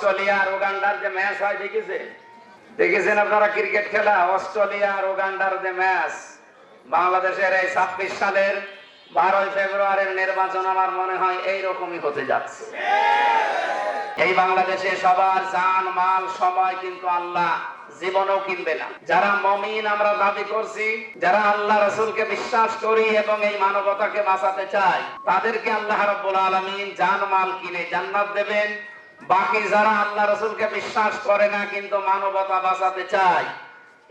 Australia আর উগান্ডার যে match হয় দেখেছেন আপনারা ক্রিকেট খেলা? অস্ট্রেলিয়া আর উগান্ডার যে ম্যাচ, বাংলাদেশের এই 26 সালের 12 ফেব্রুয়ারির নির্বাচন আমার মনে হয় এইরকমই হতে যাচ্ছে। এই বাংলাদেশে সবার জান মাল সময় কিন্তু আল্লাহ জীবনও কিনবে না। যারা মুমিন আমরা দাবি করছি, যারা আল্লাহ রাসূলকে বিশ্বাস করি এবং এই মানবতাকে বাঁচাতে চাই, তাদেরকে আল্লাহ রাব্বুল আলামিন জান মাল কিনে জান্নাত দেবেন। বাকি যারা আল্লাহ রাসূলকে বিশ্বাস করে না কিন্তু মানবতা বাঁচাতে চায়,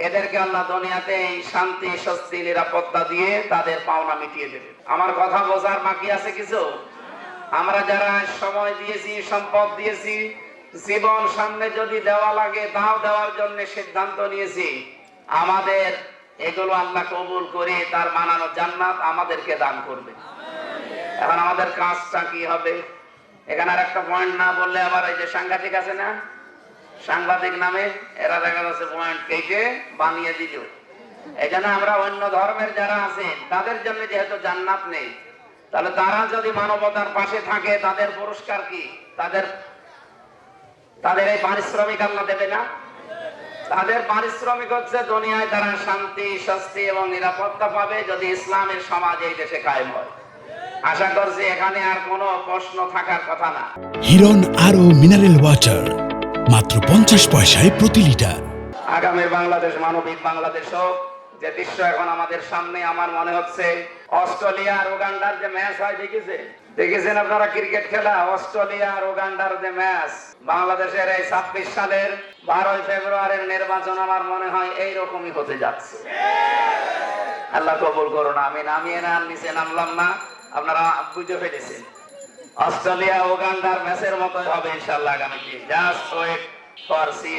এদেরকে আল্লাহ দুনিয়াতে শান্তি স্বস্তি নিরাপত্তা দিয়ে তাদের পাওনা মিটিয়ে দেবে। আমার কথা বোঝার বাকি আছে কিছু? আমরা যারা সময় দিয়েছি, সম্পদ দিয়েছি, জীবন সামনে যদি দেওয়া লাগে তাও দেওয়ার জন্য সিদ্ধান্ত নিয়েছি, আমাদের এগুলো আল্লাহ কবুল করে তার বানানো জান্নাত আমাদেরকে দান করবে। এখন আমাদের কাজটা কি হবে? এখানে আর একটা পয়েন্ট না বললে আবার এই যে সাংঘাতিক আছে না, সাংবাদিক নামে এরা দেখা যাচ্ছে পয়েন্ট কেটে বানিয়ে দিল। এই জন্য আমরা অন্য ধর্মের যারা আছে তাদের জন্য যেহেতু জান্নাত নেই, তাহলে তারা যদি মানবতার পাশে থাকে তাদের পুরস্কার কি? তাদের এই পারিশ্রমিক আল্লাহ দেবে না? তাদের পারিশ্রমিক হচ্ছে দুনিয়ায় তারা শান্তি স্বস্তি এবং নিরাপত্তা পাবে যদি ইসলামের সমাজ এই দেশে কায়েম হয়। আশা করছি এখানে আর কোনো প্রশ্ন থাকার কথা না। হিরন আরো মিনারেল ওয়াটার মাত্র 50 পয়সায় প্রতি লিটার। আগামী বাংলাদেশ মানবিক বাংলাদেশ হোক, যে দৃশ্য এখন আমাদের সামনে আমার মনে হচ্ছে অস্ট্রেলিয়া আর উগান্ডার যে ম্যাচ হয় দেখেছেন আপনারা ক্রিকেট খেলা? অস্ট্রেলিয়া আর উগান্ডার যে ম্যাচ, বাংলাদেশের এই 26 সালের 12 ফেব্রুয়ারির নির্বাচন আমার মনে হয় এইরকমই হতে যাচ্ছে। আল্লাহ কবুল করুন। আমি নামিয়ে না নিচে নামলাম না, আপনারা বুঝে ফেলেছেন। অস্ট্রেলিয়া উগান্ডার ম্যাচের মতো হবে ইনশাআল্লাহ আগামী দিন। Just wait for C.